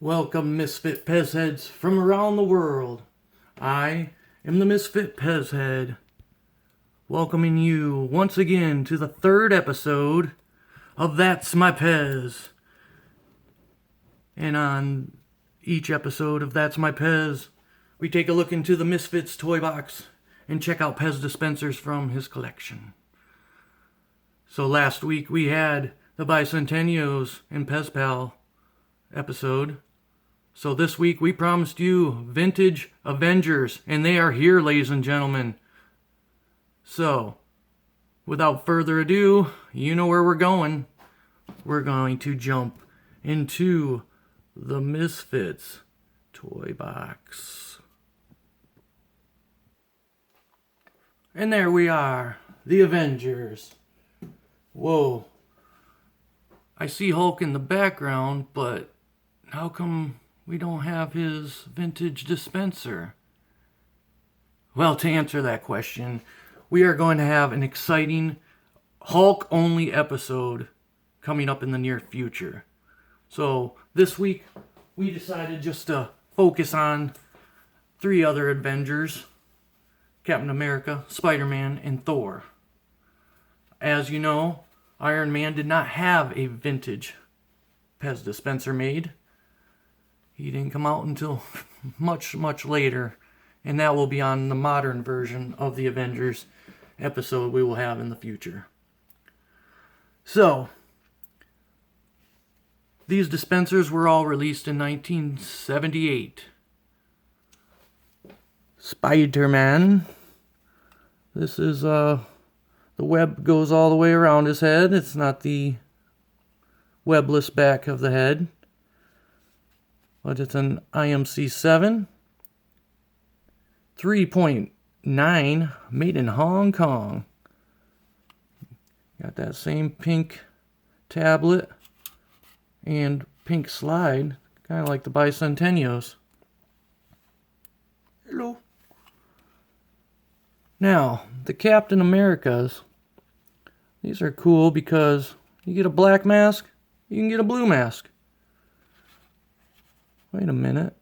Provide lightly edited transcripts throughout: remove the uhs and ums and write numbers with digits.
Welcome, Misfit Pez Heads from around the world. I am the Misfit Pez Head, welcoming you once again to the third episode of That's My Pez. And on each episode of That's My Pez, we take a look into the Misfits toy box and check out Pez dispensers from his collection. So last week we had the Bicentennials and Pez Pal episode. So this week we promised you vintage Avengers, and they are here, ladies and gentlemen. So, without further ado, you know where we're going. We're going to jump into the Misfits toy box. And there we are, the Avengers. Whoa. I see Hulk in the background, but how come we don't have his vintage dispenser? Well, to answer that question, we are going to have an exciting Hulk-only episode coming up in the near future. So, this week, we decided just to focus on 3 other Avengers: Captain America, Spider-Man, and Thor. As you know, Iron Man did not have a vintage Pez dispenser made. He didn't come out until much, much later, and that will be on the modern version of the Avengers episode we will have in the future. So, these dispensers were all released in 1978. Spider-Man. This is, the web goes all the way around his head. It's not the webless back of the head, but it's an IMC 7, 3.9, made in Hong Kong. Got that same pink tablet and pink slide, kind of like the Bicentennials. Hello. Now, the Captain Americas, these are cool because you get a black mask, you can get a blue mask. Wait a minute.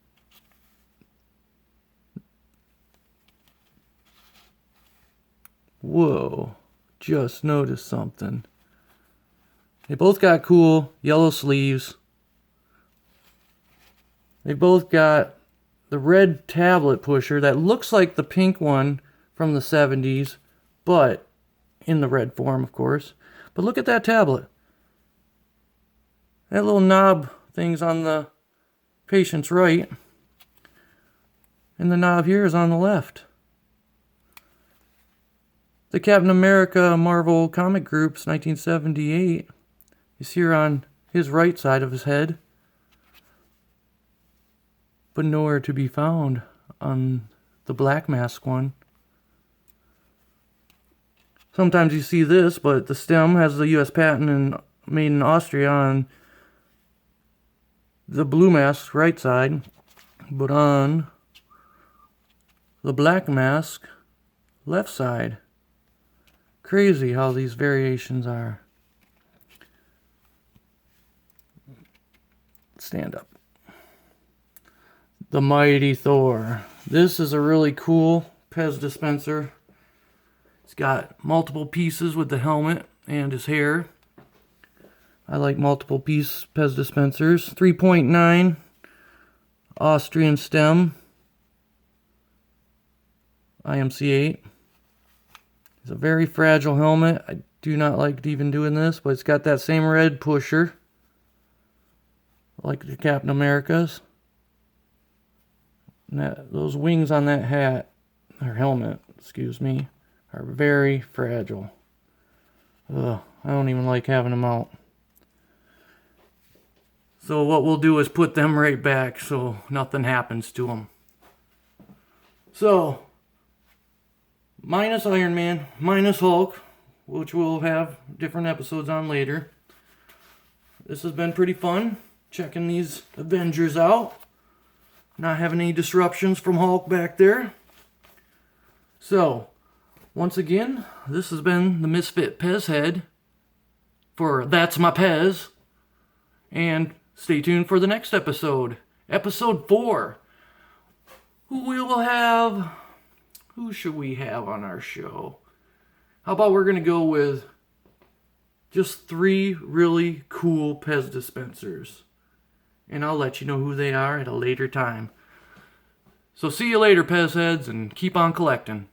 Whoa, just noticed something. They both got cool yellow sleeves. They both got the red tablet pusher that looks like the pink one from the 70s, but in the red form, of course. But look at that tablet. That little knob thing's on the patient's right, and the knob here is on the left. The Captain America Marvel comic group's 1978 is here on his right side of his head, but nowhere to be found on the black mask one. Sometimes you see this, but the stem has the U.S. patent and made in Austria on the blue mask right side, but on the black mask left side. Crazy how these variations are. Stand up. The Mighty Thor. This is a really cool Pez dispenser. It's got multiple pieces with the helmet and his hair. I like multiple piece Pez dispensers. 3.9 Austrian stem. IMC 8. It's a very fragile helmet. I do not like even doing this, but it's got that same red pusher like the Captain America's. And those wings on that hat, or helmet, excuse me, are very fragile. Ugh, I don't even like having them out. So what we'll do is put them right back so nothing happens to them. So, minus Iron Man, minus Hulk, which we'll have different episodes on later. This has been pretty fun, checking these Avengers out. Not having any disruptions from Hulk back there. So, once again, this has been the Misfit Pez Head for That's My Pez. And stay tuned for the next episode. Episode 4. Who should we have on our show? How about we're going to go with just 3 really cool Pez dispensers. And I'll let you know who they are at a later time. So see you later, Pez heads, and keep on collecting.